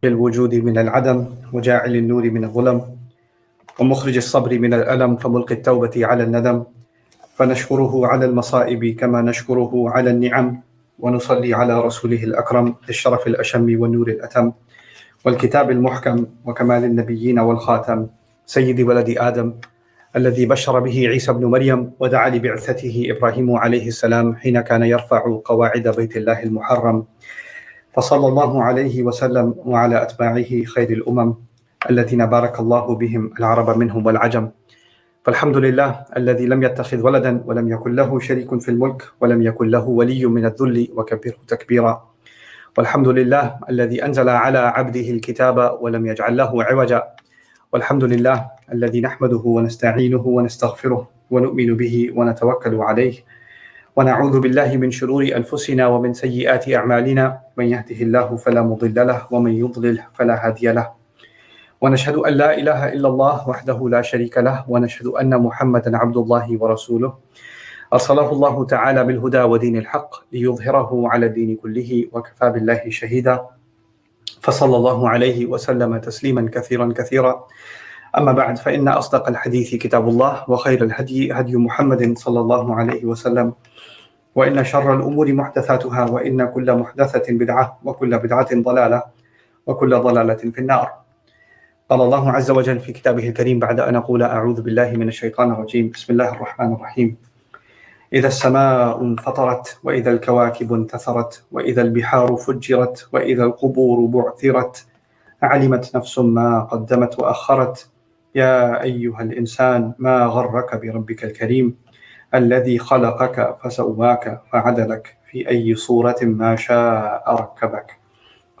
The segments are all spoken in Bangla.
الوجود من العدم وجاعل النور من الظلم ومخرج الصبر من الألم فملقي التوبة على الندم فنشكره على المصائب كما نشكره على النعم ونصلي على رسوله الأكرم الشرف الأشم والنور الأتم والكتاب المحكم وكمال النبيين والخاتم سيد ولد آدم الذي بشر به عيسى بن مريم ودعا لبعثته إبراهيم عليه السلام حين كان يرفع قواعد بيت الله المحرم فصلى الله عليه وسلم وعلى أتباعه خير الأمم الذين بارك الله بهم العرب منهم والعجم. فالحمد لله الذي لم يتخذ ولدا ولم يكن له شريك في الملك ولم يكن له ولي من الذل وكبره تكبيرا. والحمد لله الذي أنزل على عبده الكتاب ولم يجعل له عوجا. والحمد لله الذي نحمده ونستعينه ونستغفره ونؤمن به ونتوكل عليه ونعوذ بالله من شرور أنفسنا ومن سيئات أعمالنا من يهده الله فلا مضل له ومن يضلل فلا هادي له ونشهد أن لا إله إلا الله وحده لا شريك له ونشهد أن محمدا عبد الله ورسوله أرسله الله تعالى بالهدى ودين الحق ليظهره على الدين كله وكفى بالله شهيدا فصلى الله عليه وسلم تسليما كثيرا كثيرا. أما بعد فإن أصدق الحديث كتاب الله وخير الهدي هدي محمد صلى الله عليه وسلم وإن شر الأمور محدثاتها وإن كل محدثة بدعة وكل بدعة ضلالة وكل ضلالة في النار. قال الله عز وجل في كتابه الكريم بعد أن أقول أعوذ بالله من الشيطان الرجيم بسم الله الرحمن الرحيم إذا السماء انفطرت وإذا الكواكب انتثرت وإذا البحار فجرت وإذا القبور بعثرت علمت نفس ما قدمت وأخرت يا أيها الإنسان ما غرك بربك الكريم الذي خلقك فسواك فعدلك في أي صورة ما شاء ركبك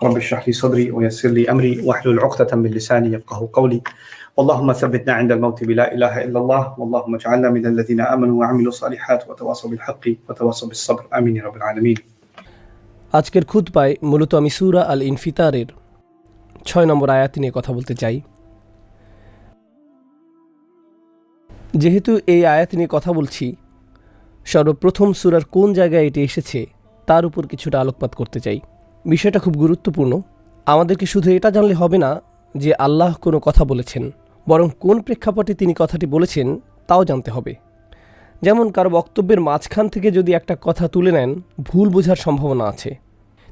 رب اشرح لي صدري ويسر لي أمري واحلل عقدة من لساني يفقهوا قولي اللهم ثبتنا عند الموت بلا إله إلا الله واللهم اجعلنا من الذين آمنوا وعملوا الصالحات وتواصوا بالحق وتواصوا بالصبر آمين يا رب العالمين. আজকের খুতবায় মূলত আমি সূরা আল ইনফিতারের 6 নম্বর আয়াত নিয়ে কথা বলতে চাই। যেহেতু এই আয়াত নিয়ে কথা বলছি, সর্বপ্রথম সূরার কোন জায়গায় এটি এসেছে তার উপর কিছুটা আলোকপাত করতে চাই। বিষয়টা খুব গুরুত্বপূর্ণ। আমাদেরকে শুধু এটা জানলে হবে না যে আল্লাহ কোনো কথা বলেছেন, বরং কোন প্রেক্ষাপটে তিনি কথাটি বলেছেন তাও জানতে হবে। যেমন কারো বক্তব্যের মাঝখান থেকে যদি একটা কথা তুলে নেন, ভুল বোঝার সম্ভাবনা আছে।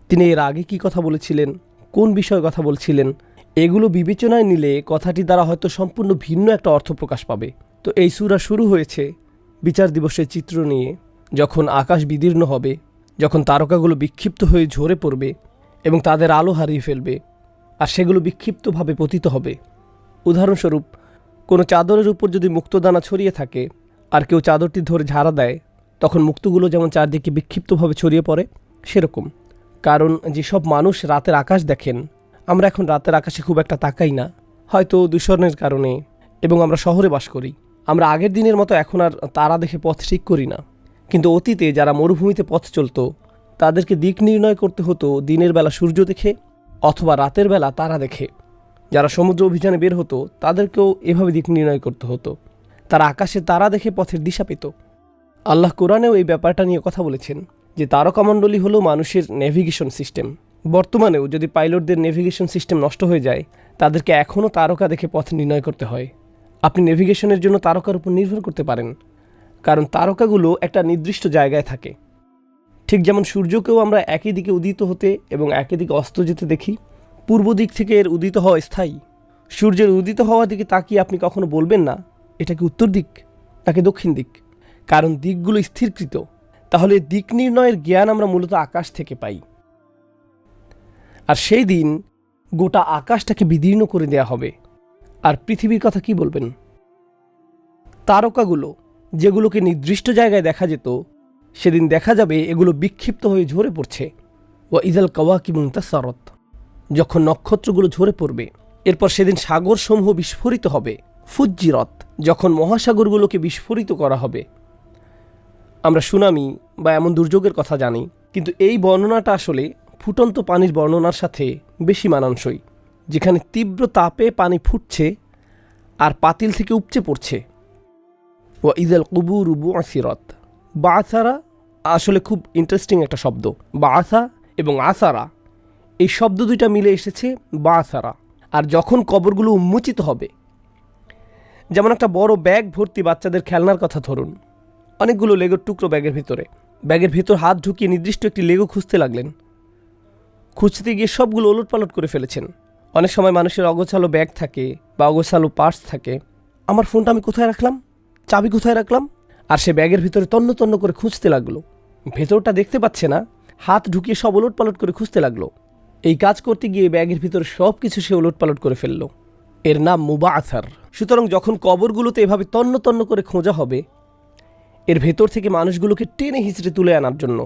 তিনি এর আগে কি কথা বলেছিলেন, কোন বিষয়ে কথা বলছিলেন, এগুলো বিবেচনায় নিলে কথাটি দ্বারা হয়তো সম্পূর্ণ ভিন্ন একটা অর্থ প্রকাশ পাবে। তো এই সূরা শুরু হয়েছে বিচার দিবসের চিত্র নিয়ে, যখন আকাশ বিদীর্ণ হবে, যখন তারকাগুলো বিক্ষিপ্ত হয়ে ঝরে পড়বে এবং তাদের আলো হারিয়ে ফেলবে আর সেগুলো বিক্ষিপ্তভাবে পতিত হবে। উদাহরণস্বরূপ, কোনো চাদরের উপর যদি মুক্তদানা ছড়িয়ে থাকে আর কেউ চাদরটি ধরে ঝাড়া দেয়, তখন মুক্তগুলো যেমন চারদিকে বিক্ষিপ্তভাবে ছড়িয়ে পড়ে, সেরকম। কারণ যেসব মানুষ রাতের আকাশ দেখেন, আমরা এখন রাতের আকাশে খুব একটা তাকাই না, হয়তো দূষণের কারণে, এবং আমরা শহরে বাস করি। আমরা আগের দিনের মতো এখন আর তারা দেখে পথ ঠিক করি না। কিন্তু অতীতে যারা মরুভূমিতে পথ চলত, তাদেরকে দিক নির্ণয় করতে হতো দিনের বেলা সূর্য দেখে অথবা রাতের বেলা তারা দেখে। যারা সমুদ্র অভিযানে বের হতো, তাদেরকেও এভাবে দিক নির্ণয় করতে হতো। তারা আকাশে তারা দেখে পথের দিশা পেত। আল্লাহ কোরআনেও এই ব্যাপারটা নিয়ে কথা বলেছেন যে তারকামণ্ডলী হলো মানুষের নেভিগেশন সিস্টেম। বর্তমানেও যদি পাইলটদের নেভিগেশন সিস্টেম নষ্ট হয়ে যায়, তাদেরকে এখনও তারকা দেখে পথ নির্ণয় করতে হয়। আপনি নেভিগেশনের জন্য তারকার উপর নির্ভর করতে পারেন, কারণ তারকাগুলো একটা নির্দিষ্ট জায়গায় থাকে। ঠিক যেমন সূর্যকেও আমরা একই দিকে উদিত হতে এবং একই দিকে অস্ত যেতে দেখি। পূর্ব দিক থেকে এর উদিত হওয়া স্থায়ী। সূর্যের উদিত হওয়ার দিকে তাকিয়ে আপনি কখনো বলবেন না এটা কি উত্তর দিক নাকি দক্ষিণ দিক, কারণ দিকগুলো স্থিরকৃত। তাহলে দিক নির্ণয়ের জ্ঞান আমরা মূলত আকাশ থেকে পাই। আর সেই দিন গোটা আকাশটাকে বিদীর্ণ করে দেয়া হবে। আর পৃথিবীর কথা কি বলবেন? তারকাগুলো যেগুলোকে নির্দিষ্ট জায়গায় দেখা যেত, সেদিন দেখা যাবে এগুলো বিক্ষিপ্ত হয়ে ঝরে পড়ছে। ওয়া ইযাল কাওয়াকিবু ইনতাসারাত, যখন নক্ষত্রগুলো ঝরে পড়বে। এরপর সেদিন সাগরসমূহ বিস্ফোরিত হবে। ফুজ্জিরাত, যখন মহাসাগরগুলোকে বিস্ফোরিত করা হবে। আমরা সুনামি বা এমন দুর্যোগের কথা জানি, কিন্তু এই বর্ণনাটা আসলে ফুটন্ত পানির বর্ণনার সাথে বেশি মানানসই, যেখানে তীব্র তাপে পানি ফুটছে আর পাতিল থেকে উপচে পড়ছে। ওয়া ইযাল কুবুরু বু'সিরাত, বা'সারা আসলে খুব ইন্টারেস্টিং একটা শব্দ। বা'সা এবং আসারা এই শব্দ দুইটা মিলে এসেছে বাসারা। আর যখন কবরগুলো উন্মোচিত হবে, যেমন একটা বড় ব্যাগ ভর্তি বাচ্চাদের খেলনার কথা ধরুন, অনেকগুলো লেগোর টুকরো ব্যাগের ভিতর হাত ঢুকিয়ে নির্দিষ্ট একটি লেগো খুঁজতে লাগলেন। খুঁজতে গিয়ে সবগুলো ওলটপালট করে ফেলেছেন। অনেক সময় মানুষের অগোছালো ব্যাগ থাকে বা অগোছালো পার্স থাকে। আমার ফোনটা আমি কোথায় রাখলাম, চাবি কোথায় রাখলাম, আর সে ব্যাগের ভিতরে তন্ন তন্ন করে খুঁজতে লাগলো। ভেতরটা দেখতে পাচ্ছে না, হাত ঢুকিয়ে সব ওলটপালট করে খুঁজতে লাগলো। এই কাজ করতে গিয়ে ব্যাগের ভিতরে সব কিছু সে ওলটপালট করে ফেলল। এর নাম মুবাআসার। সুতরাং যখন কবরগুলোতে এভাবে তন্ন তন্ন করে খোঁজা হবে, এর ভেতর থেকে মানুষগুলোকে টেনে হিঁচড়ে তুলে আনার জন্য,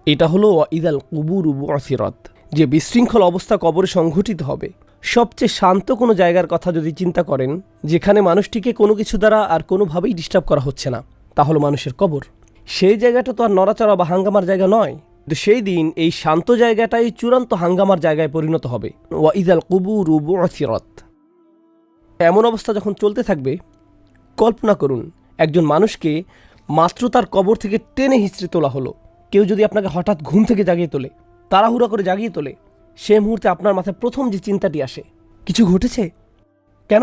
এটা হলো ওয়াইদাল কুবুর বুআসিরাত, যে বিশৃঙ্খল অবস্থা কবরে সংঘটিত হবে। সবচেয়ে শান্ত কোনো জায়গার কথা যদি চিন্তা করেন, যেখানে মানুষটিকে কোনো কিছু দ্বারা আর কোনোভাবেই ডিস্টার্ব করা হচ্ছে না, তা হলো মানুষের কবর। সেই জায়গাটা তো আর নড়াচড়া বা হাঙ্গামার জায়গা নয়, কিন্তু সেই দিন এই শান্ত জায়গাটাই চূড়ান্ত হাঙ্গামার জায়গায় পরিণত হবে। ওয়াইদাল কুবুর বুআসিরাত। এমন অবস্থা যখন চলতে থাকবে, কল্পনা করুন একজন মানুষকে মাত্র তার কবর থেকে টেনে হিঁচড়ে তোলা হলো। কেউ যদি আপনাকে হঠাৎ ঘুম থেকে জাগিয়ে তোলে, তাড়াহুড়া করে জাগিয়ে তোলে, সে মুহূর্তে আপনার মাথায় প্রথম যে চিন্তাটি আসে, কিছু ঘটেছে, কেন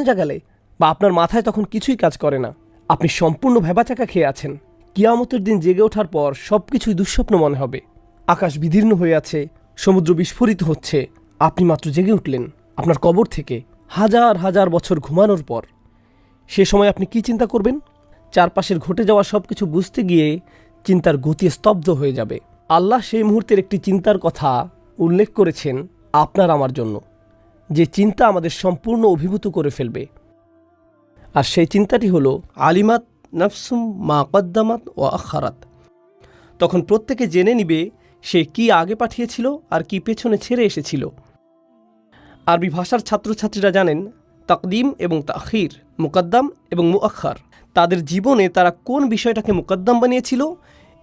জাগালে, বা আপনার মাথায় তখন কিছুই কাজ করে না। আপনি সম্পূর্ণ ভ্যাবাচাকা খেয়ে আছেন। কিয়ামতের দিন জেগে ওঠার পর সব কিছুই দুঃস্বপ্ন মনে হবে। আকাশ বিদীর্ণ হয়ে আছে, সমুদ্র বিস্ফোরিত হচ্ছে, আপনি মাত্র জেগে উঠলেন আপনার কবর থেকে হাজার হাজার বছর ঘুমানোর পর। সে সময় আপনি কি চিন্তা করবেন? চারপাশের ঘটে যাওয়া সব কিছু বুঝতে গিয়ে চিন্তার গতি স্তব্ধ হয়ে যাবে। আল্লাহ সেই মুহূর্তের একটি চিন্তার কথা উল্লেখ করেছেন আপনার আমার জন্য, যে চিন্তা আমাদের সম্পূর্ণ অভিভূত করে ফেলবে। আর সেই চিন্তাটি হলো আলিমাত নাফসুম মা কদ্দামাত ও আখারাত। তখন প্রত্যেকে জেনে নিবে সে কি আগে পাঠিয়েছিল আর কি পেছনে ছেড়ে এসেছিল। আরবি ভাষার ছাত্রছাত্রীরা জানেন তাকদিম এবং তাখির, মুকদ্দাম এবং মুআখার। তাদের জীবনে তারা কোন বিষয়টাকে মুকদ্দাম বানিয়েছিল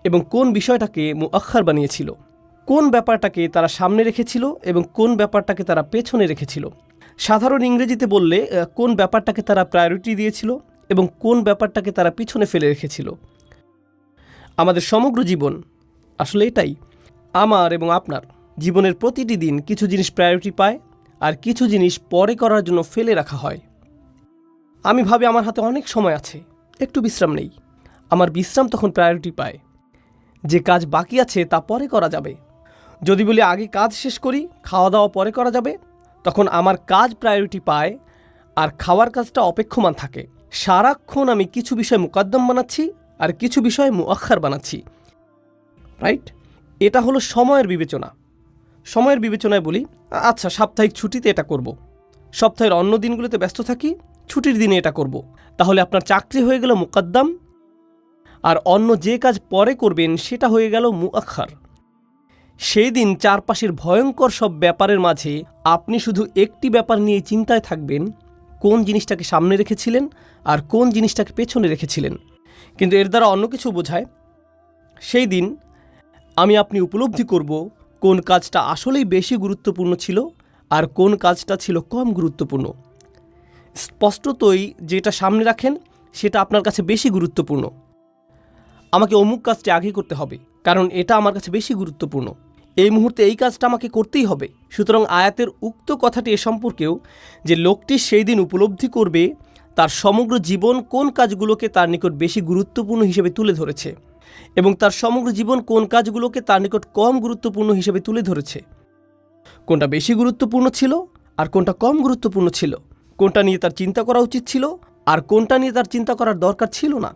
এবং কোন বিষয়টাকে মুআখার বানিয়েছিল, কোন ব্যাপারটাকে তারা সামনে রেখেছিল এবং কোন ব্যাপারটাকে তারা পেছনে রেখেছিল। সাধারণ ইংরেজিতে বললে কোন ব্যাপারটাকে তারা প্রায়োরিটি দিয়েছিল এবং কোন ব্যাপারটাকে তারা পিছনে ফেলে রেখেছিল। আমাদের সমগ্র জীবন আসলে এটাই। আমার এবং আপনার জীবনের প্রতিটি দিন কিছু জিনিস প্রায়োরিটি পায় আর কিছু জিনিস পরে করার জন্য ফেলে রাখা হয়। আমি ভাবি আমার হাতে অনেক সময় আছে, একটু বিশ্রাম নেই। আমার বিশ্রাম তখন প্রায়োরিটি পায়। যে কাজ বাকি আছে তা পরে করা যাবে। যদি বলি আগে কাজ শেষ করি, খাওয়া দাওয়া পরে করা যাবে, তখন আমার কাজ প্রায়োরিটি পায় আর খাওয়ার কাজটা অপেক্ষমান থাকে। সারাক্ষণ আমি কিছু বিষয় মুকদ্দম বানাচ্ছি আর কিছু বিষয় মুআখার বানাচ্ছি, রাইট? এটা হলো সময়ের বিবেচনা। সময়ের বিবেচনায় বলি, আচ্ছা সাপ্তাহিক ছুটিতে এটা করব, সপ্তাহের অন্য দিনগুলোতে ব্যস্ত থাকি, ছুটির দিনে এটা করব। তাহলে আপনার চাকরি হয়ে গেল মুকদ্দম আর অন্য যে কাজ পরে করবেন সেটা হয়ে গেল মুআখার। সেই দিন চারপাশের ভয়ঙ্কর সব ব্যাপারের মাঝে আপনি শুধু একটি ব্যাপার নিয়ে চিন্তায় থাকবেন, কোন জিনিসটাকে সামনে রেখেছিলেন আর কোন জিনিসটাকে পেছনে রেখেছিলেন। কিন্তু এর দ্বারা অন্য কিছু বোঝায়। সেই দিন আমি আপনি উপলব্ধি করব কোন কাজটা আসলেই বেশি গুরুত্বপূর্ণ ছিল আর কোন কাজটা ছিল কম গুরুত্বপূর্ণ। স্পষ্টতই যেটা সামনে রাখেন সেটা আপনার কাছে বেশি গুরুত্বপূর্ণ। আমাকে অমুক কাজটি আগে করতে হবে কারণ এটা আমার কাছে বেশি গুরুত্বপূর্ণ। এই মুহূর্তে এই কাজটা আমাকে করতেই হবে। সুতরাং আয়াতের উক্ত কথাটি এ সম্পর্কেও, যে লোকটি সেই দিন উপলব্ধি করবে তার সমগ্র জীবন কোন কাজগুলোকে তার নিকট বেশি গুরুত্বপূর্ণ হিসেবে তুলে ধরেছে এবং তার সমগ্র জীবন কোন কাজগুলোকে তার নিকট কম গুরুত্বপূর্ণ হিসেবে তুলে ধরেছে। কোনটা বেশি গুরুত্বপূর্ণ ছিল আর কোনটা কম গুরুত্বপূর্ণ ছিল, কোনটা নিয়ে তার চিন্তা করা উচিত ছিল আর কোনটা নিয়ে তার চিন্তা করার দরকার ছিল না।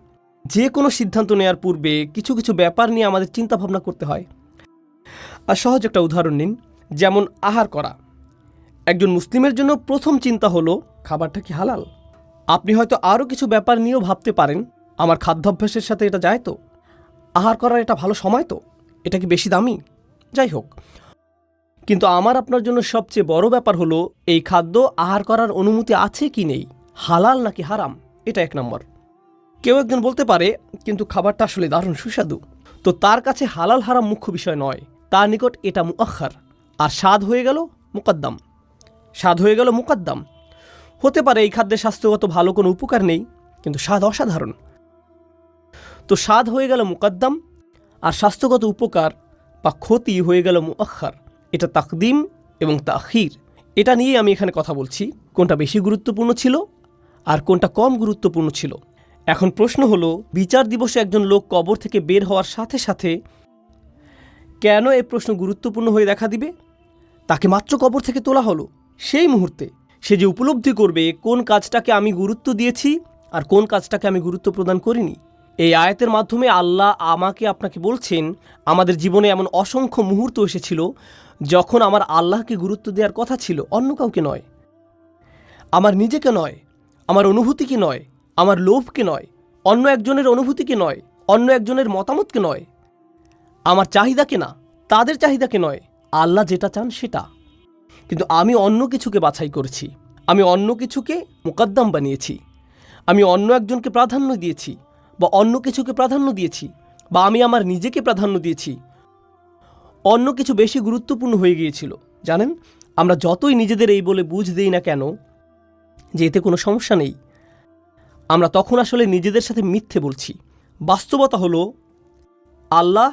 যে কোনো সিদ্ধান্ত নেওয়ার পূর্বে কিছু কিছু ব্যাপার নিয়ে আমাদের চিন্তা ভাবনা করতে হয়। আর সহজ একটা উদাহরণ নিন, যেমন আহার করা। একজন মুসলিমের জন্য প্রথম চিন্তা হলো খাবারটা কি হালাল। আপনি হয়তো আরও কিছু ব্যাপার নিয়েও ভাবতে পারেন, আমার খাদ্যাভ্যাসের সাথে এটা যায় তো, আহার করার এটা ভালো সময় তো, এটা কি বেশি দামি, যাই হোক। কিন্তু আমার আপনার জন্য সবচেয়ে বড় ব্যাপার হলো এই খাদ্য আহার করার অনুমতি আছে কি নেই, হালাল নাকি হারাম, এটা এক নম্বর। কেউ একজন বলতে পারে কিন্তু খাবারটা আসলে দারুণ সুস্বাদু, তো তার কাছে হালাল হারাম মুখ্য বিষয় নয়, তার নিকট এটা মুআখার। আর স্বাদ হয়ে গেল মুকদ্দম, স্বাদ হয়ে গেল মুকদ্দম। হতে পারে এই খাদ্যের স্বাস্থ্যগত ভালো কোনো উপকার নেই কিন্তু স্বাদ অসাধারণ, তো স্বাদ হয়ে গেল মুকদ্দম আর স্বাস্থ্যগত উপকার বা ক্ষতি হয়ে গেল মুআখার। এটা তাকদিম এবং তাখির, এটা নিয়েই আমি এখানে কথা বলছি। কোনটা বেশি গুরুত্বপূর্ণ ছিল আর কোনটা কম গুরুত্বপূর্ণ ছিল। এখন প্রশ্ন হলো, বিচার দিবসে একজন লোক কবর থেকে বের হওয়ার সাথে সাথে কেন এই প্রশ্ন গুরুত্বপূর্ণ হয়ে দেখা দিবে? তাকে মাত্র কবর থেকে তোলা হলো, সেই মুহূর্তে সে যে উপলব্ধি করবে কোন কাজটাকে আমি গুরুত্ব দিয়েছি আর কোন কাজটাকে আমি গুরুত্ব প্রদান করিনি। এই আয়াতের মাধ্যমে আল্লাহ আমাকে আপনাকে বলছেন, আমাদের জীবনে এমন অসংখ্য মুহূর্ত এসেছিল যখন আমার আল্লাহকে গুরুত্ব দেওয়ার কথা ছিল, অন্য কাউকে নয়, আমার নিজেকে নয়, আমার অনুভূতিকে নয়, আমার লোভকে নয়, অন্য একজনের অনুভূতিকে নয়, অন্য একজনের মতামতকে নয়, আমার চাহিদাকে না, তাদের চাহিদাকে নয়, আল্লাহ যেটা চান সেটা। কিন্তু আমি অন্য কিছুকে বাছাই করেছি, আমি অন্য কিছুকে মুকদ্দম বানিয়েছি, আমি অন্য একজনকে প্রাধান্য দিয়েছি বা অন্য কিছুকে প্রাধান্য দিয়েছি, বা আমি আমার নিজেকে প্রাধান্য দিয়েছি। অন্য কিছু বেশি গুরুত্বপূর্ণ হয়ে গিয়েছিল। জানেন, আমরা যতই নিজেদের এই বলে বুঝ দেই না কেন যে এতে কোনো সমস্যা নেই, আমরা তখন আসলে নিজেদের সাথে মিথ্যে বলছি। বাস্তবতা হলো, আল্লাহ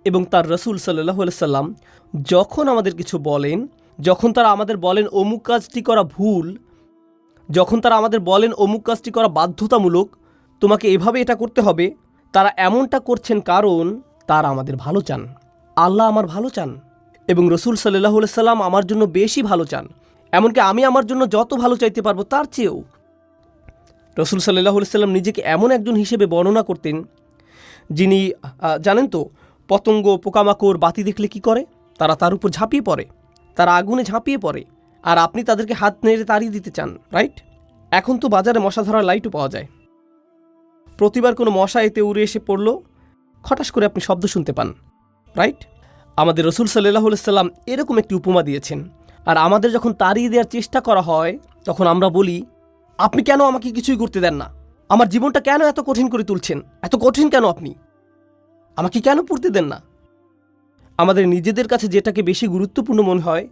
এবং তার রসুল সাল্লাল্লাহু আলাইহি সাল্লাম যখন আমাদের কিছু বলেন, যখন তারা আমাদের বলেন অমুক কাজটি করা ভুল, যখন তারা আমাদের বলেন অমুক কাজটি করা বাধ্যতামূলক, তোমাকে এভাবে এটা করতে হবে, তারা এমনটা করছেন কারণ তারা আমাদের ভালো চান। আল্লাহ আমার ভালো চান এবং রসুল সাল্লাল্লাহু আলাইহি সাল্লাম আমার জন্য বেশি ভালো চান, এমনকি আমি আমার জন্য যত ভালো চাইতে পারবো তার চেয়েও। রসুল সাল্লাল্লাহু আলাইহি সাল্লাম নিজেকে এমন একজন হিসেবে বর্ণনা করতেন যিনি, জানেন তো, পতঙ্গ, পোকামাকড়, বাতি দেখলে কি করে? তারা তার উপর ঝাঁপিয়ে পড়ে, তারা আগুনে ঝাঁপিয়ে পড়ে, আর আপনি তাদেরকে হাত নেড়ে তাড়িয়ে দিতে চান, রাইট? এখন তো বাজারে মশা ধরার লাইটও পাওয়া যায়। প্রতিবার কোনো মশা এতে উড়ে এসে পড়ল, খটাস করে আপনি শব্দ শুনতে পান, রাইট? আমাদের রসুল সাল্লাল্লাহু আলাইহি সাল্লাম এরকম একটি উপমা দিয়েছেন। আর আমাদের যখন তাড়িয়ে দেওয়ার চেষ্টা করা হয়, তখন আমরা বলি, আপনি কেন আমাকে কিছুই করতে দেন না? আমার জীবনটা কেন এত কঠিন করে তুলছেন? এত কঠিন কেন আপনি? আমাকে কেন পড়তে দেন না? আমাদের নিজেদের কাছে যেটাকে বেশি গুরুত্বপূর্ণ মনে হয়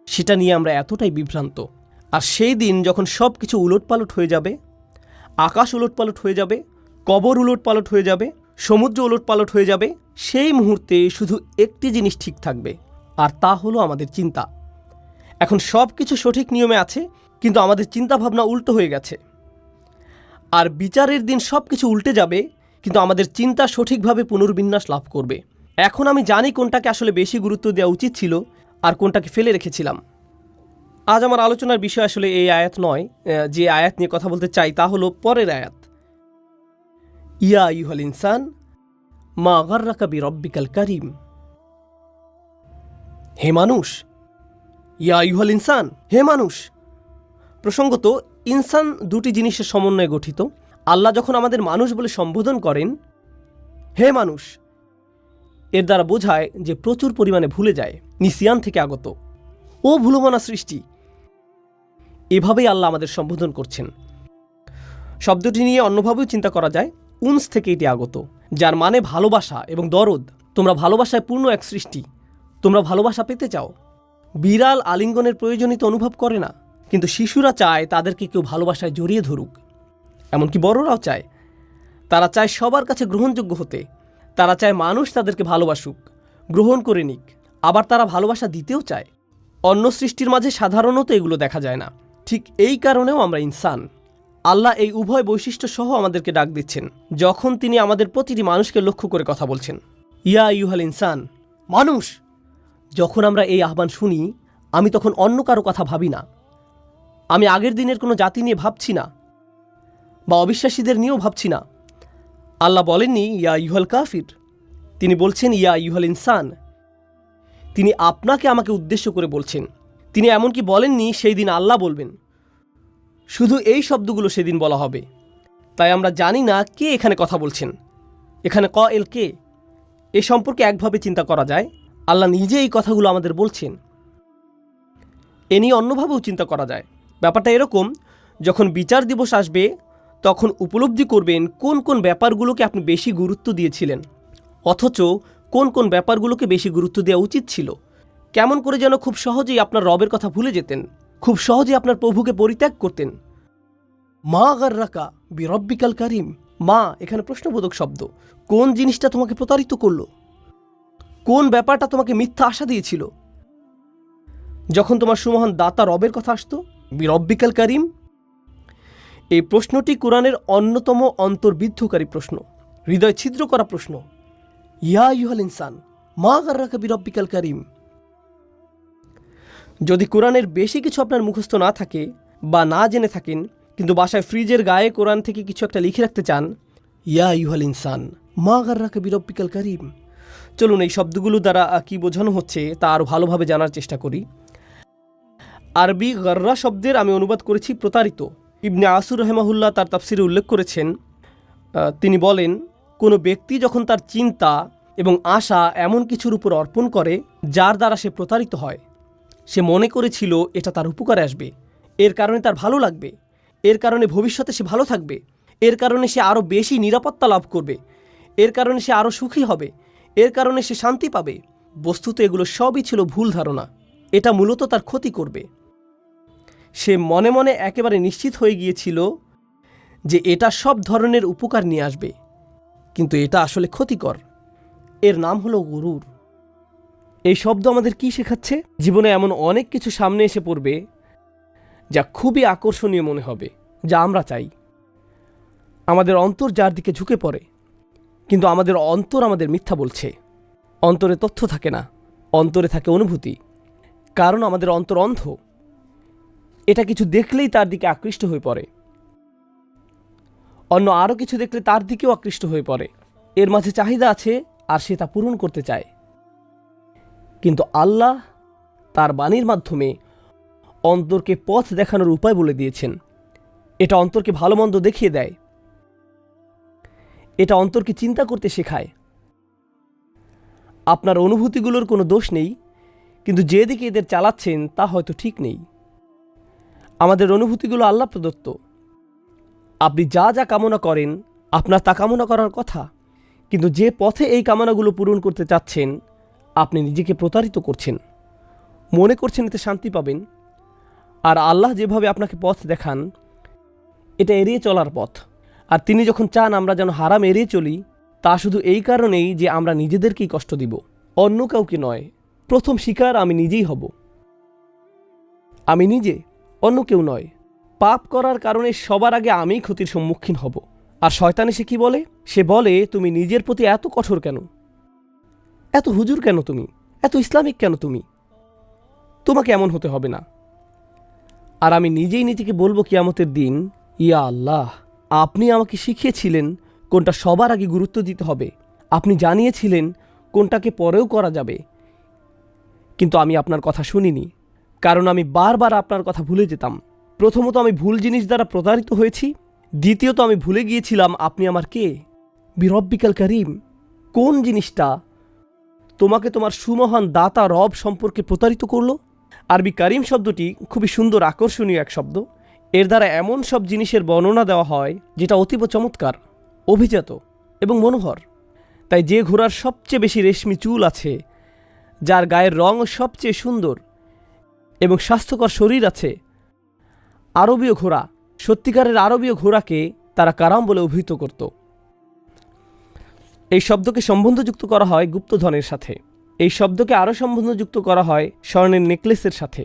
সেটা নিয়ে আমরা এতটাই বিভ্রান্ত। আর সেই দিন যখন সব কিছু উলটপালট হয়ে যাবে, আকাশ উলটপালট হয়ে যাবে, কবর উলটপালট হয়ে যাবে, সমুদ্র উলটপালট হয়ে যাবে, সেই মুহূর্তে শুধু একটি জিনিস ঠিক থাকবে, আর তা হলো আমাদের চিন্তা। এখন সব কিছু সঠিক নিয়মে আছে, কিন্তু আমাদের চিন্তাভাবনা উল্টো হয়ে গেছে। আর বিচারের দিন সব কিছু উল্টে যাবে, কিন্তু আমাদের চিন্তা সঠিকভাবে পুনর্বিন্যাস লাভ করবে। এখন আমি জানি কোনটাকে আসলে বেশি গুরুত্ব দেওয়া উচিত ছিল আর কোনটাকে ফেলে রেখেছিলাম। আজ আমার আলোচনার বিষয় আসলে এই আয়াত নয়। যে আয়াত নিয়ে কথা বলতে চাই তা হলো পরের আয়াত, ইয়া আইয়ুহাল ইনসান মা গাররাকা বিরব্বিকাল কারীম। হে মানুষ, ইয়া আইয়ুহাল ইনসান, হে মানুষ। প্রসঙ্গত, ইনসান দুটি জিনিসের সমন্বয়ে গঠিত। আল্লাহ যখন আমাদের মানুষ বলে সম্বোধন করেন, হে মানুষ, এর দ্বারা বোঝায় যে প্রচুর পরিমাণে ভুলে যায়, নিসিয়ান থেকে আগত, ও ভুলমনা সৃষ্টি। এভাবেই আল্লাহ আমাদের সম্বোধন করছেন। শব্দটি নিয়ে অন্যভাবেও চিন্তা করা যায়। উনস থেকে এটি আগত, যার মানে ভালোবাসা এবং দরদ। তোমরা ভালোবাসায় পূর্ণ এক সৃষ্টি, তোমরা ভালোবাসা পেতে চাও। বিড়াল আলিঙ্গনের প্রয়োজনীয়তা অনুভব করে না, কিন্তু শিশুরা চায় তাদেরকে কেউ ভালোবাসায় জড়িয়ে ধরুক। এমনকি বড়রাও চায়। তারা চায় সবার কাছে গ্রহণযোগ্য হতে। তারা চায় মানুষ তাদেরকে ভালোবাসুক, গ্রহণ করে নিক। আবার তারা ভালোবাসা দিতেও চায়। অন্য সৃষ্টির মাঝে সাধারণত এগুলো দেখা যায় না। ঠিক এই কারণেও আমরা ইনসান। আল্লাহ এই উভয় বৈশিষ্ট্য সহ আমাদেরকে ডাক দিচ্ছেন যখন তিনি আমাদের প্রতিটি মানুষকে লক্ষ্য করে কথা বলছেন। ইয়া আইয়ুহাল ইনসান, মানুষ। যখন আমরা এই আহ্বান শুনি, আমি তখন অন্য কারো কথা ভাবি না। আমি আগের দিনের কোনো জাতি নিয়ে ভাবছি না, বা অবিশ্বাসীদের নিয়েও ভাবছি না। আল্লাহ বলেননি ইয়া আইয়ুহাল কাফির, তিনি বলছেন ইয়া আইয়ুহাল ইনসান। তিনি আপনাকে আমাকে উদ্দেশ্য করে বলছেন। তিনি এমনকি বলেননি সেই দিন আল্লাহ বলবেন। শুধু এই শব্দগুলো সেদিন বলা হবে। তাই আমরা জানি না কে এখানে কথা বলছেন, এখানে কএল কে। এ সম্পর্কে একভাবে চিন্তা করা যায়, আল্লাহ নিজে এই কথাগুলো আমাদের বলছেন। এ নিয়ে অন্যভাবেও চিন্তা করা যায়। ব্যাপারটা এরকম, যখন বিচার দিবস আসবে তখন উপলব্ধি করবেন কোন কোন ব্যাপারগুলোকে আপনি বেশি গুরুত্ব দিয়েছিলেন, অথচ কোন কোন ব্যাপারগুলোকে বেশি গুরুত্ব দেওয়া উচিত ছিল। কেমন করে যেন খুব সহজেই আপনার রবের কথা ভুলে যেতেন, খুব সহজেই আপনার প্রভুকে পরিত্যাগ করতেন। মা গাররাকা বিরব্বিকাল কারীম। মা এখানে প্রশ্নবোধক শব্দ। কোন জিনিসটা তোমাকে প্রতারিত করলো? কোন ব্যাপারটা তোমাকে মিথ্যা আশা দিয়েছিল? যখন তোমার সুমহান দাতা রবের কথা আসতো, বিরব্বিকাল কারিম। এই প্রশ্নটি কোরআনের অন্যতম অন্তর্বিদ্ধকারী প্রশ্ন, হৃদয় ছিদ্র করা প্রশ্ন। ইয়া আইয়ুহাল ইনসান মা গাররাকা বিরব্বিকাল কারিম। যদি কোরআনের বেশি কিছু আপনার মুখস্থ না থাকে বা না জেনে থাকেন, কিন্তু বাসায় ফ্রিজের গায়ে কোরআন থেকে কিছু একটা লিখে রাখতে চান, ইয়া আইয়ুহাল ইনসান মা গাররাকা বিরব্বিকাল কারিম। চলুন এই শব্দগুলো দ্বারা কি বোঝানো হচ্ছে তা আরও ভালোভাবে জানার চেষ্টা করি। আরবি গর্রা শব্দের আমি অনুবাদ করেছি প্রতারিত। ইবনে আসুর রহমাহুল্লাহ তার তাফসিরে উল্লেখ করেছেন, তিনি বলেন, কোনো ব্যক্তি যখন তার চিন্তা এবং আশা এমন কিছুর উপর অর্পণ করে যার দ্বারা সে প্রতারিত হয়, সে মনে করেছিল এটা তার উপকারে আসবে, এর কারণে তার ভালো লাগবে, এর কারণে ভবিষ্যতে সে ভালো থাকবে, এর কারণে সে আরও বেশি নিরাপত্তা লাভ করবে, এর কারণে সে আরও সুখী হবে, এর কারণে সে শান্তি পাবে। বস্তুত এগুলো সবই ছিল ভুল ধারণা। এটা মূলত তার ক্ষতি করবে। সে মনে মনে একেবারে নিশ্চিত হয়ে গিয়েছিল যে এটা সব ধরনের উপকার নিয়ে আসবে, কিন্তু এটা আসলে ক্ষতিকর। এর নাম হলো গুরুর। এই শব্দ আমাদের কি শেখাচ্ছে? জীবনে এমন অনেক কিছু সামনে এসে পড়বে যা খুবই আকর্ষণীয় মনে হবে, যা আমরা চাই। আমাদের অন্তর যার দিকে ঝুঁকে পড়ে, কিন্তু আমাদের অন্তর আমাদের মিথ্যা বলছে। অন্তরে তথ্য থাকে না, অন্তরে থাকে অনুভূতি। কারণ আমাদের অন্তর অন্ধ। এটা কিছু দেখলেই তার দিকে আকৃষ্ট হয়ে পড়ে, অন্য আরও কিছু দেখলে তার দিকেও আকৃষ্ট হয়ে পড়ে। এর মাঝে চাহিদা আছে আর সে তা পূরণ করতে চায়। কিন্তু আল্লাহ তার বাণীর মাধ্যমে অন্তরকে পথ দেখানোর উপায় বলে দিয়েছেন। এটা অন্তরকে ভালো মন্দ দেখিয়ে দেয়, এটা অন্তরকে চিন্তা করতে শেখায়। আপনার অনুভূতিগুলোর কোনো দোষ নেই, কিন্তু যেদিকে এদের চালাচ্ছেন তা হয়তো ঠিক নেই। আমাদের অনুভূতিগুলো আল্লাহ প্রদত্ত। আপনি যা যা কামনা করেন আপনার তা কামনা করার কথা, কিন্তু যে পথে এই কামনাগুলো পূরণ করতে চাচ্ছেন আপনি নিজেকে প্রতারিত করছেন। মনে করছেন এতে শান্তি পাবেন, আর আল্লাহ যেভাবে আপনাকে পথ দেখান এটা এড়িয়ে চলার পথ। আর তিনি যখন চান আমরা যেন হারাম এড়িয়ে চলি, তা শুধু এই কারণেই যে আমরা নিজেদেরকেই কষ্ট দিব, অন্য কাউকে নয়। প্রথম শিকার আমি নিজেই হব, আমি নিজে, অন্য কেউ নয়। পাপ করার কারণে সবার আগে আমিই ক্ষতির সম্মুখীন হব। আর শয়তান এসে কি বলে? সে বলে, তুমি নিজের প্রতি এত কঠোর কেন, এত হুজুর কেন তুমি, এত ইসলামিক কেন তুমি, তোমাকে এমন হতে হবে না। আর আমি নিজেই নিজেকে বলবো কিয়ামতের দিন, ইয়া আল্লাহ, আপনি আমাকে শিখিয়েছিলেন কোনটা সবার আগে গুরুত্ব দিতে হবে, আপনি জানিয়েছিলেন কোনটাকে পরেও করা যাবে, কিন্তু আমি আপনার কথা শুনিনি, কারণ আমি বারবার আপনার কথা ভুলে যেতাম। প্রথমত আমি ভুল জিনিস দ্বারা প্রতারিত হয়েছি, দ্বিতীয়ত আমি ভুলে গিয়েছিলাম আপনি আমার কে, বিরব্বিকাল কারিম। কোন জিনিসটা তোমাকে তোমার সুমহান দাতা রব সম্পর্কে প্রতারিত করলো? আরবি কারিম শব্দটি খুবই সুন্দর, আকর্ষণীয় এক শব্দ। এর দ্বারা এমন সব জিনিসের বর্ণনা দেওয়া হয় যেটা অতীব চমৎকার, অভিজাত এবং মনোহর। তাই যে ঘোড়ার সবচেয়ে বেশি রেশমি চুল আছে, যার গায়ের রং সবচেয়ে সুন্দর এবং স্বাস্থ্যকর শরীর আছে, আরবীয় ঘোড়া, সত্যিকারের আরবীয় ঘোড়াকে তারা কারাম বলে অভিহিত করত। এই শব্দকে সম্বন্ধযুক্ত করা হয় গুপ্তধনের সাথে। এই শব্দকে আরও সম্বন্ধযুক্ত করা হয় স্বর্ণের নেকলেসের সাথে,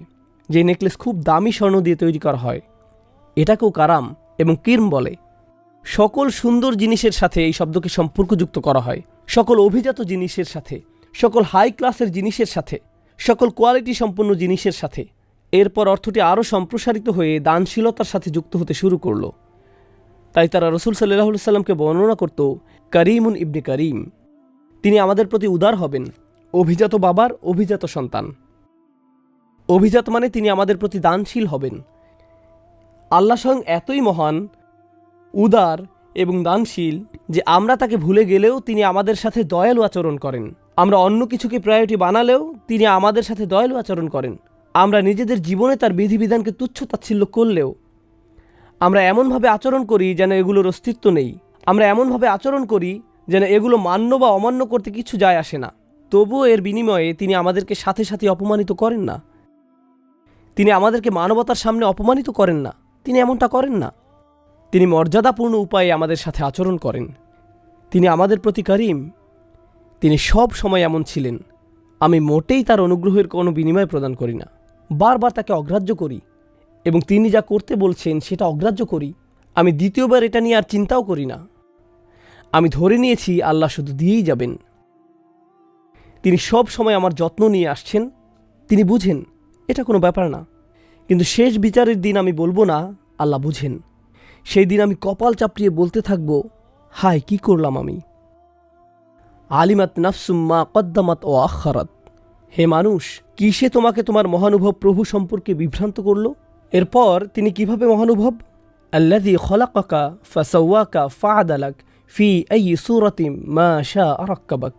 যে নেকলেস খুব দামি স্বর্ণ দিয়ে তৈরি করা হয়। এটাকেও কারাম এবং কির্ম বলে। সকল সুন্দর জিনিসের সাথে এই শব্দকে সম্পর্কযুক্ত করা হয়, সকল অভিজাত জিনিসের সাথে, সকল হাই ক্লাসের জিনিসের সাথে, সকল কোয়ালিটি সম্পন্ন জিনিসের সাথে। এরপর অর্থটি আরও সম্প্রসারিত হয়ে দানশীলতার সাথে যুক্ত হতে শুরু করল। তাই তারা রসুল সাল্লাল্লাহু আলাইহি সাল্লামকে বর্ণনা করত করিমুন ইবনে করিম, তিনি আমাদের প্রতি উদার হবেন, অভিজাত বাবার অভিজাত সন্তান। অভিজাত মানে তিনি আমাদের প্রতি দানশীল হবেন। আল্লাহ স্বয়ং এতই মহান, উদার এবং দানশীল যে আমরা তাকে ভুলে গেলেও তিনি আমাদের সাথে দয়ালু আচরণ করেন। আমরা অন্য কিছুকে প্রায়োরিটি বানালেও তিনি আমাদের সাথে দয়ালু আচরণ করেন। আমরা নিজেদের জীবনে তার বিধিবিধানকে তুচ্ছ তাচ্ছিল্য করলেও আমরা এমনভাবে আচরণ করি যেন এগুলোর অস্তিত্ব নেই। আমরা এমনভাবে আচরণ করি যেন এগুলো মান্য বা অমান্য করতে কিছু যায় আসে না। তবুও এর বিনিময়ে তিনি আমাদেরকে সাথে সাথে অপমানিত করেন না। তিনি আমাদেরকে মানবতার সামনে অপমানিত করেন না, তিনি এমনটা করেন না। তিনি মর্যাদাপূর্ণ উপায়ে আমাদের সাথে আচরণ করেন। তিনি আমাদের প্রতি করিম। তিনি সব সময় এমন ছিলেন। আমি মোটেই তার অনুগ্রহের কোনো বিনিময় প্রদান করি না, বারবার তাকে অগ্রাহ্য করি এবং তিনি যা করতে বলছেন সেটা অগ্রাহ্য করি। আমি দ্বিতীয়বার এটা নিয়ে আর চিন্তাও করি না। আমি ধরে নিয়েছি আল্লাহ শুধু দিয়েই যাবেন। তিনি সব সময় আমার যত্ন নিয়ে আসছেন, তিনি বুঝেন, এটা কোনো ব্যাপার না। কিন্তু শেষ বিচারের দিন আমি বলবো না আল্লাহ বুঝেন। সেই দিন আমি কপাল চাপড়িয়ে বলতে থাকবো, হায় কি করলাম আমি। আলিমাত নাফসুম মা কদ্দামাত ও আখারাত। হে মানুষ, কিসে তোমাকে তোমার মহানুভব প্রভু সম্পর্কে বিভ্রান্ত করল? এরপর তিনি কিভাবে মহানুভব? আল্লাযী খলাকাকা ফাসাওয়াকা ফাআদালাক ফি আই সূরাতিম মা শাআ রাক্কাবাক।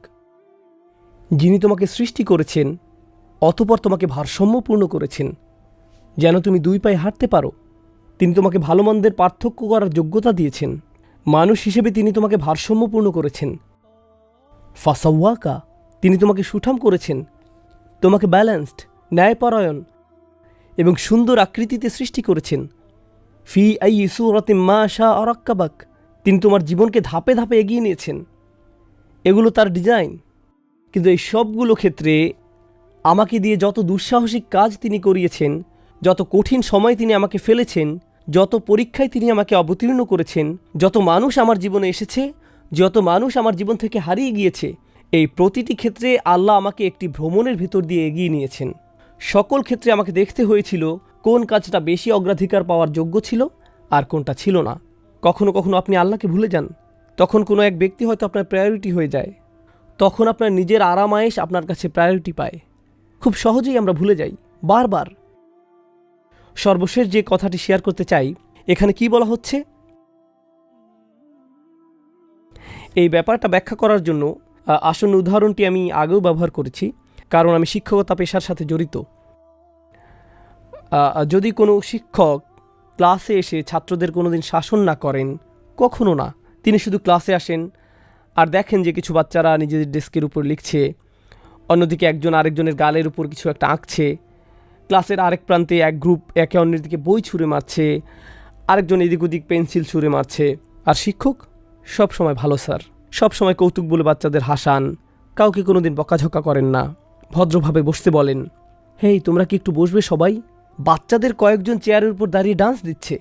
যিনি তোমাকে সৃষ্টি করেছেন, অতঃপর তোমাকে ভারসাম্যপূর্ণ করেছেন যেন তুমি দুই পায়ে হাঁটতে পারো। তিনি তোমাকে ভালো মন্দের পার্থক্য করার যোগ্যতা দিয়েছেন। মানুষ হিসেবে তিনি তোমাকে ভারসাম্যপূর্ণ করেছেন। ফাসাওয়াকা, তিনি তোমাকে সুঠাম করেছেন, তোমাকে ব্যালেন্সড, ন্যায়পরায়ণ এবং সুন্দর আকৃতিতে সৃষ্টি করেছেন। ফি আই সূরাতিম মা শাআ রাক্কাবাক, তিনি তোমার জীবনকে ধাপে ধাপে এগিয়ে নিয়েছেন। এগুলো তার ডিজাইন। কিন্তু এই সবগুলো ক্ষেত্রে আমাকে দিয়ে যত দুঃসাহসিক কাজ তিনি করিয়েছেন, যত কঠিন সময় তিনি আমাকে ফেলেছেন, যত পরীক্ষায় তিনি আমাকে অবতীর্ণ করেছেন, যত মানুষ আমার জীবনে এসেছে, যত মানুষ আমার জীবন থেকে হারিয়ে গিয়েছে, এই প্রতিটি ক্ষেত্রে আল্লাহ আমাকে একটি ভ্রমণের ভেতর দিয়ে এগিয়ে নিয়েছেন। সকল ক্ষেত্রে আমাকে দেখতে হয়েছিল কোন কাজটা বেশি অগ্রাধিকার পাওয়ার যোগ্য ছিল আর কোনটা ছিল না। কখনো কখনো আপনি আল্লাহকে ভুলে যান। তখন কোনো এক ব্যক্তি হয়তো আপনার প্রায়োরিটি হয়ে যায়। তখন আপনার নিজের আরামায়েশ আপনার কাছে প্রায়োরিটি পায়। খুব সহজেই আমরা ভুলে যাই, বারবার। সর্বশেষ যে কথাটি শেয়ার করতে চাই, এখানে কি বলা হচ্ছে, এই ব্যাপারটা ব্যাখ্যা করার জন্য আসন্ন উদাহরণটি আমি আগেও ব্যবহার করেছি, কারণ আমি শিক্ষকতা পেশার সাথে জড়িত। যদি কোনো শিক্ষক ক্লাসে এসে ছাত্রদের কোনোদিন শাসন না করেন, কখনো না, তিনি শুধু ক্লাসে আসেন আর দেখেন যে কিছু বাচ্চারা নিজেদের ডেস্কের উপর লিখছে, অন্যদিকে একজন আরেকজনের গালের উপর কিছু একটা আঁকছে, ক্লাসের আরেক প্রান্তে এক গ্রুপ একে অন্যের দিকে বই ছুঁড়ে মারছে, আরেকজন এদিক ওদিক পেন্সিল ছুঁড়ে মারছে, আর শিক্ষক সব সময় ভালো স্যার, সব সময় কৌতুক বলে বাচ্চাদের হাসান, কাউকে কোনোদিন বকাঝকা করেন না, ভদ্রভাবে বসতে বলেন। হেই, তোমরা কি একটু বসবে সবাই? বাচ্চাদের কয়েকজন চেয়ারের উপর দাঁড়িয়ে ডান্স দিচ্ছে,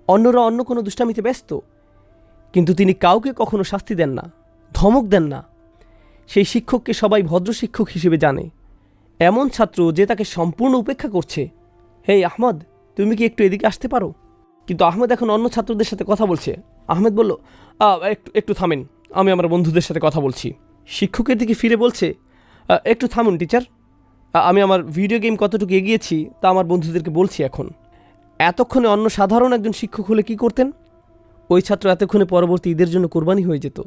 অন্যরা অন্য কোনো দুষ্টামিতে ব্যস্ত, কিন্তু তিনি কাউকে কখনো শাস্তি দেন না, ধমক দেন না। সেই শিক্ষককে সবাই ভদ্র শিক্ষক হিসেবে জানে। এমন ছাত্র যে তাকে সম্পূর্ণ উপেক্ষা করছে, হেই আহমদ, তুমি কি একটু এদিকে আসতে পারো? কিন্তু আহমেদ এখন অন্য ছাত্রদের সাথে কথা বলছে। আহমেদ বলল, একটু থামেন, আমি আমার বন্ধুদের সাথে কথা বলছি। শিক্ষকের দিকে ফিরে বলছে, একটু থামুন টিচার, আমি আমার ভিডিও গেম কতটুকু এগিয়েছি তা আমার বন্ধুদেরকে বলছি এখন। এতক্ষণে অন্য সাধারণ একজন শিক্ষক হলে কি করতেন? ওই ছাত্র এতক্ষণে পরবর্তী ঈদের জন্য কোরবানি হয়ে যেত।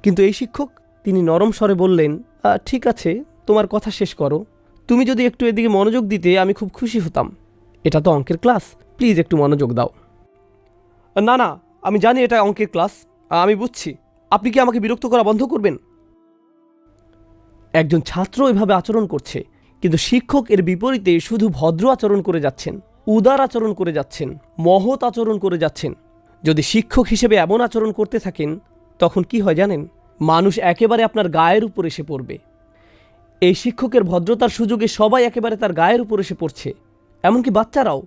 কিন্তু এই শিক্ষক, তিনি নরম স্বরে বললেন, ঠিক আছে, তোমার কথা শেষ করো, তুমি যদি একটু এদিকে মনোযোগ দিতে আমি খুব খুশি হতাম। এটা তো অঙ্কের ক্লাস, প্লিজ একটু মনোযোগ দাও। না না, আমি জানি এটা অঙ্কের ক্লাস, আমি বুঝছি, আপনি কি আমাকে বিরক্ত করা বন্ধ করবেন? একজন ছাত্র এভাবে আচরণ করছে, কিন্তু শিক্ষক এর বিপরীতে শুধু ভদ্র আচরণ করে যাচ্ছেন, উদার আচরণ করে যাচ্ছেন, মহৎ আচরণ করে যাচ্ছেন। যদি শিক্ষক হিসেবে এমন আচরণ করতে থাকেন, তখন কি হয় জানেন? মানুষ একেবারে আপনার গায়ের উপর এসে পড়বে। এই শিক্ষকের ভদ্রতার সুযোগে সবাই একেবারে তার গায়ের উপর এসে পড়ছে, এমনকি বাচ্চারাও।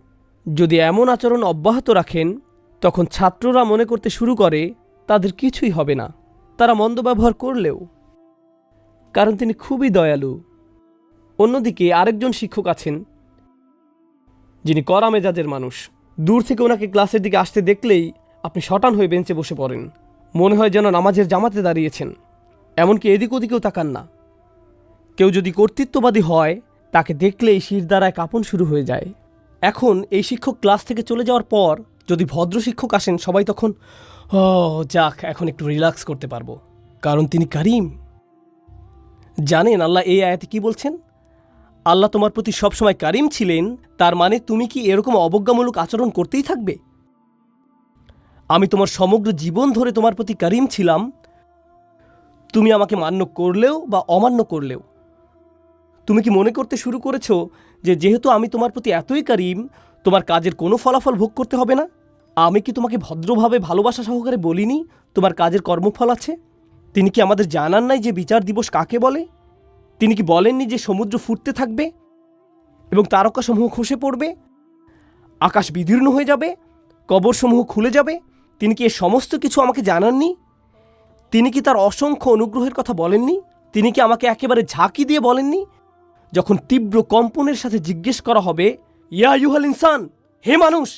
যদি এমন আচরণ অব্যাহত রাখেন, তখন ছাত্ররা মনে করতে শুরু করে তাদের কিছুই হবে না, তারা মন্দ ব্যবহার করলেও, কারণ তিনি খুবই দয়ালু। অন্যদিকে আরেকজন শিক্ষক আছেন যিনি কড়া মেজাজের মানুষ। দূর থেকে ওনাকে ক্লাসের দিকে আসতে দেখলেই আপনি শটান হয়ে বেঞ্চে বসে পড়েন, মনে হয় যেন নামাজের জামাতে দাঁড়িয়েছেন, এমনকি এদিক ওদিকেও তাকান না। কেউ যদি কর্তৃত্ববাদী হয়, তাকে দেখলেই শিরদাঁড়ায় কাঁপন শুরু হয়ে যায়। এখন এই শিক্ষক ক্লাস থেকে চলে যাওয়ার পর যদি ভদ্র শিক্ষক আসেন, সবাই তখন যাক, এখন একটু রিল্যাক্স করতে পারবো, কারণ তিনি কারিম। জানেন আল্লাহ এই আয়াতে কি বলছেন? আল্লাহ তোমার প্রতি সবসময় কারিম ছিলেন, তার মানে তুমি কি এরকম অবজ্ঞামূলক আচরণ করতেই থাকবে? আমি তোমার সমগ্র জীবন ধরে তোমার প্রতি কারিম ছিলাম, তুমি আমাকে মান্য করলেও বা অমান্য করলেও। তুমি কি মনে করতে শুরু করেছ যে যেহেতু আমি তোমার প্রতি এতই কারিম, তোমার কাজের কোনো ফলাফল ভোগ করতে হবে না? আমি কি তোমাকে ভদ্রভাবে ভালোবাসা সহকারে বলিনি তোমার কাজের কর্মফল আছে? তিনি কি আমাদের জানান নাই যে বিচার দিবস কাকে বলে? তিনি কি বলেননি যে সমুদ্র ফুটতে থাকবে এবং তারকাসমূহ খসে পড়বে, আকাশ বিদীর্ণ হয়ে যাবে, কবরসমূহ খুলে যাবে? তিনি কি এ সমস্ত কিছু আমাকে জানাননি? তিনি কি তার অসংখ্য অনুগ্রহের কথা বলেননি? তিনি কি আমাকে একেবারে ঝাঁকি দিয়ে বলেননি? যখন তীব্র কম্পনের সাথে জিজ্ঞেস করা হবে, ইয়া ইউহাল ইনসান, হে মানুষ,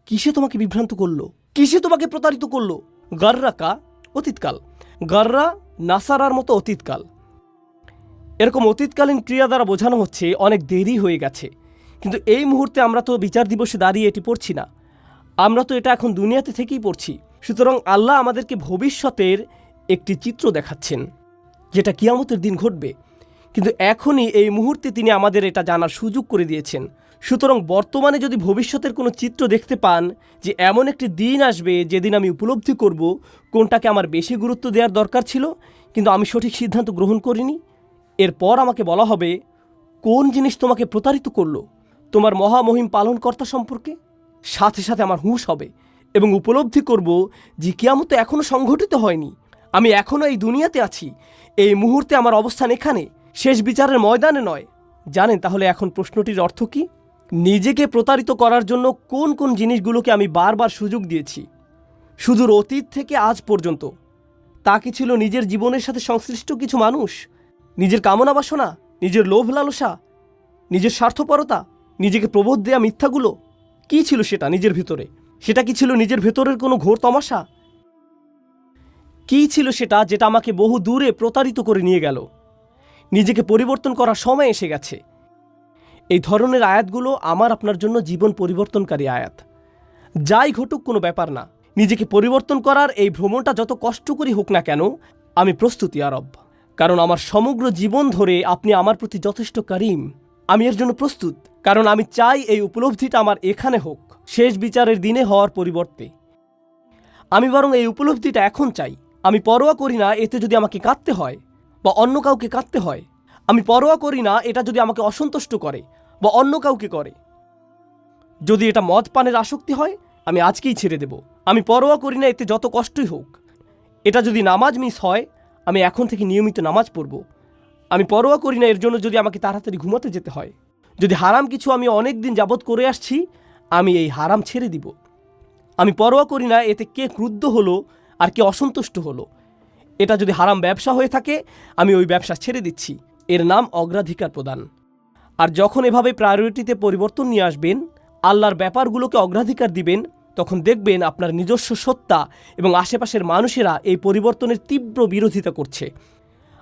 কিসে তোমাকে বিভ্রান্ত করলো, কিসে তোমাকে প্রতারিত করলো? গাররাকা অতীতকাল, গাররা নাসারার মতো অতীতকাল। এরকম অতীতকালীন ক্রিয়া দ্বারা বোঝানো হচ্ছে অনেক দেরি হয়ে গেছে। কিন্তু এই মুহূর্তে আমরা তো বিচার দিবসে দাঁড়িয়ে এটি পড়ছি না, আমরা তো এটা এখন দুনিয়াতে থেকেই পড়ছি। সুতরাং আল্লাহ আমাদেরকে ভবিষ্যতের একটি চিত্র দেখাচ্ছেন যেটা কিয়ামতের দিন ঘটবে, কিন্তু এখনই এই মুহূর্তে তিনি আমাদের এটা জানার সুযোগ করে দিয়েছেন। সুতরাং বর্তমানে যদি ভবিষ্যতের কোনো চিত্র দেখতে পান যে এমন একটি দিন আসবে যেদিন আমি উপলব্ধি করব কোনটাকে আমার বেশি গুরুত্ব দেওয়ার দরকার ছিল কিন্তু আমি সঠিক সিদ্ধান্ত গ্রহণ করিনি, এরপর আমাকে বলা হবে কোন জিনিস তোমাকে প্রতারিত করলো তোমার মহামহিম পালনকর্তা সম্পর্কে, সাথে সাথে আমার হুঁশ হবে এবং উপলব্ধি করব যে কিয়ামত এখনও সংঘটিত হয়নি, আমি এখনও এই দুনিয়াতে আছি, এই মুহূর্তে আমার অবস্থান এখানে, শেষ বিচারের ময়দানে নয়। জানেন তাহলে এখন প্রশ্নটির অর্থ কি? নিজেকে প্রতারিত করার জন্য কোন কোন জিনিসগুলোকে আমি বারবার সুযোগ দিয়েছি সুদূর অতীত থেকে আজ পর্যন্ত? তা কি ছিল নিজের জীবনের সাথে সংশ্লিষ্ট কিছু মানুষ, নিজের কামনা বাসনা, নিজের লোভ লালসা, নিজের স্বার্থপরতা, নিজেকে প্রবোধ দেয়া মিথ্যাগুলো? কি ছিল সেটা নিজের ভিতরে? সেটা কি ছিল নিজের ভেতরের কোনো ঘোর তমাশা? কি ছিল সেটা যেটা আমাকে বহু দূরে প্রতারিত করে নিয়ে গেল? নিজেকে পরিবর্তন করার সময় এসে গেছে। এই ধরনের আয়াতগুলো আমার আপনার জন্য জীবন পরিবর্তনকারী আয়াত। যাই ঘটুক কোনো ব্যাপার না, নিজেকে পরিবর্তন করার এই ভ্রমণটা যত কষ্টকরই হোক না কেন, আমি প্রস্তুত ইয়া রব, কারণ আমার সমগ্র জীবন ধরে আপনি আমার প্রতি যথেষ্ট কারিম। আমি এর জন্য প্রস্তুত, কারণ আমি চাই এই উপলব্ধিটা আমার এখানে হোক, শেষ বিচারের দিনে হওয়ার পরিবর্তে। আমি বরং এই উপলব্ধিটা এখন চাই। আমি পরোয়া করি না এতে যদি আমাকে কাঁদতে হয় বা অন্য কাউকে কাঁদতে হয়। আমি পরোয়া করি না এটা যদি আমাকে অসন্তুষ্ট করে বা অন্য কাউকে করে। যদি এটা মদ পানের আসক্তি হয় আমি আজকেই ছেড়ে দেব। আমি পরোয়া করি না এতে যত কষ্টই হোক। এটা যদি নামাজ মিস হয় আমি এখন থেকে নিয়মিত নামাজ পড়ব। আমি পরোয়া করি না এর জন্য যদি আমাকে তাড়াতাড়ি ঘুমাতে যেতে হয়। যদি হারাম কিছু আমি অনেক দিন যাবৎ করে আসছি আমি এই হারাম ছেড়ে দিব। আমি পরোয়া করি না এতে কে ক্রুদ্ধ হলো আর কে অসন্তুষ্ট হলো। এটা যদি হারাম ব্যবসা হয়ে থাকে আমি ওই ব্যবসা ছেড়ে দিচ্ছি। এর নাম অগ্রাধিকার প্রদান। আর যখন এভাবে প্রায়োরিটিতে পরিবর্তন নিয়ে আসবেন, আল্লাহর ব্যাপারগুলোকে অগ্রাধিকার দিবেন, তখন দেখবেন আপনার নিজস্ব সত্তা এবং আশেপাশের মানুষেরা এই পরিবর্তনের তীব্র বিরোধিতা করছে।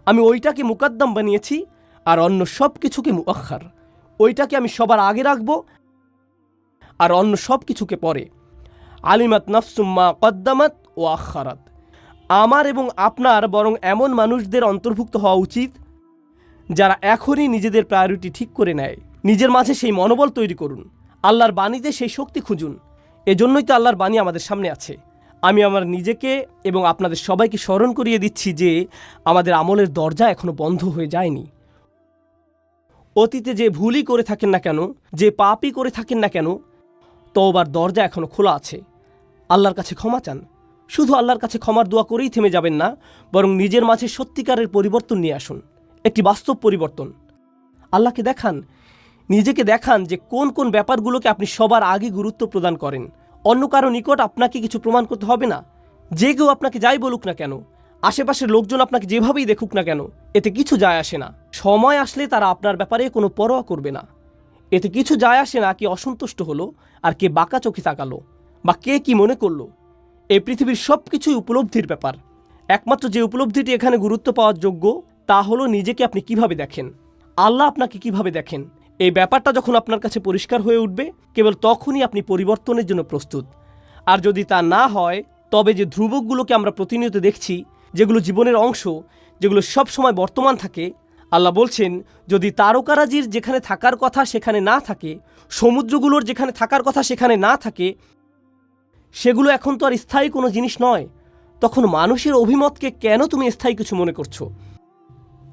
আমি ওইটাকে মুকাদ্দাম বানিয়েছি আর অন্য সব কিছুকে মুআখার। ওইটাকে আমি সবার আগে রাখব আর অন্য সব কিছুকে পরে। আলিমাত নাফসুম্মা কদ্দামাত ও আখারাত। আমার এবং আপনার বরং এমন মানুষদের অন্তর্ভুক্ত হওয়া উচিত যারা এখনই নিজেদের প্রায়োরিটি ঠিক করে নেয়। নিজের মাঝে সেই মনোবল তৈরি করুন, আল্লাহর বাণীতে সেই শক্তি খুঁজুন। এজন্যই তো আল্লাহর বাণী আমাদের সামনে আছে। আমি আমার নিজেকে এবং আপনাদের সবাইকে স্মরণ করিয়ে দিচ্ছি যে আমাদের আমলের দরজা এখনো বন্ধ হয়ে যায়নি। অতীতে যে ভুলই করে থাকেন না কেন, যে পাপই করে থাকেন না কেন, তওবার দরজা এখনো খোলা আছে। আল্লাহর কাছে ক্ষমা চান। শুধু আল্লাহর কাছে ক্ষমার দোয়া করেই থেমে যাবেন না, বরং নিজের মাঝে সত্যিকারের পরিবর্তন নিয়ে আসুন, একটি বাস্তব পরিবর্তন। আল্লাহকে দেখান, নিজেকে দেখান যে কোন কোন ব্যাপারগুলোকে আপনি সবার আগে গুরুত্ব প্রদান করেন। অন্য কারো নিকট আপনাকে কিছু প্রমাণ করতে হবে না। যে কেউ আপনাকে যাই বলুক না কেন, আশেপাশের লোকজন আপনাকে যেভাবেই দেখুক না কেন, এতে কিছু যায় আসে না। সময় আসলে তারা আপনার ব্যাপারে কোনো পরোয়া করবে না। এতে কিছু যায় আসে না কে অসন্তুষ্ট হলো আর কে বাঁকা চোখে তাকালো বা কে কি মনে করলো। এই পৃথিবীর সব কিছুই উপলব্ধির ব্যাপার। একমাত্র যে উপলব্ধিটি এখানে গুরুত্ব পাওয়ার যোগ্য তা হলো নিজেকে আপনি কিভাবে দেখেন, আল্লাহ আপনাকে কিভাবে দেখেন। এই ব্যাপারটা যখন আপনার কাছে পরিষ্কার হয়ে উঠবে, কেবল তখনই আপনি পরিবর্তনের জন্য প্রস্তুত। আর যদি তা না হয়, তবে যে ধ্রুবকগুলোকে আমরা প্রতিনিয়ত দেখছি, যেগুলো জীবনের অংশ, যেগুলো সব সময় বর্তমান থাকে, আল্লাহ বলছেন যদি তারকারাজির যেখানে থাকার কথা সেখানে না থাকে, সমুদ্রগুলোর যেখানে থাকার কথা সেখানে না থাকে, সেগুলো এখন তো আর স্থায়ী কোনো জিনিস নয়, তখন মানুষের অভিমতকে কেন তুমি স্থায়ী কিছু মনে করছো?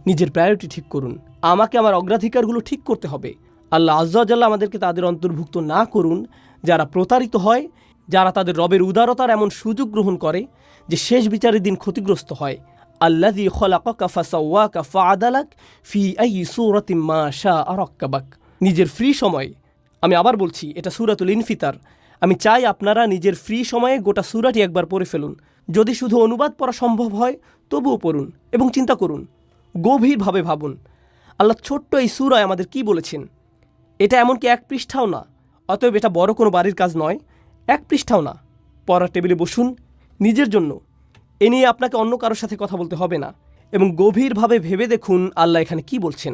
নিজের প্রায়োরিটি ঠিক করুন। আমাকে আমার অগ্রাধিকারগুলো ঠিক করতে হবে। আল্লাহ আজ্জা ওয়া জাল্লা আমাদেরকে তাদের অন্তর্ভুক্ত না করুন যারা প্রতারিত হয়, যারা তাদের রবের উদারতার এমন সুযোগ গ্রহণ করে যে শেষ বিচারের দিন ক্ষতিগ্রস্ত হয়। আল্লাযী খলাকাকা ফাসাওয়াকা ফাআদালাক ফি আইয়ি সূরাতিন মা শাআ রাক্কাবাক। নিজের ফ্রি সময়ে, আমি আবার বলছি, এটা সূরাতুল ইনফিতার, আমি চাই আপনারা নিজের ফ্রি সময়ে গোটা সূরাটি একবার পড়ে ফেলুন। যদি শুধু অনুবাদ পড়া সম্ভব হয় তবুও পড়ুন এবং চিন্তা করুন, গভীরভাবে ভাবুন আল্লাহ ছোট্ট এই সূরায় আমাদের কি বলেছেন। এটা এমনকি এক পৃষ্ঠাও না, অতএব এটা বড় কোনো বাড়ির কাজ নয়। এক পৃষ্ঠাও না। পড়ার টেবিলে বসুন নিজের জন্য, এ নিয়ে আপনাকে অন্য কারোর সাথে কথা বলতে হবে না, এবং গভীরভাবে ভেবে দেখুন আল্লাহ এখানে কি বলছেন,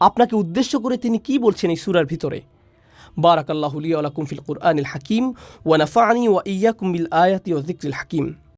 আপনাকে উদ্দেশ্য করে তিনি কি বলছেন এই সূরার ভিতরে। বারাকাল্লাহু লি ওয়া লাকুম ফিল কুরআনিল হাকিম ওয়া নাফা'নি ওয়া ইয়্যাকুম বিল আয়াতি ওয়া যিকরিল হাকিম।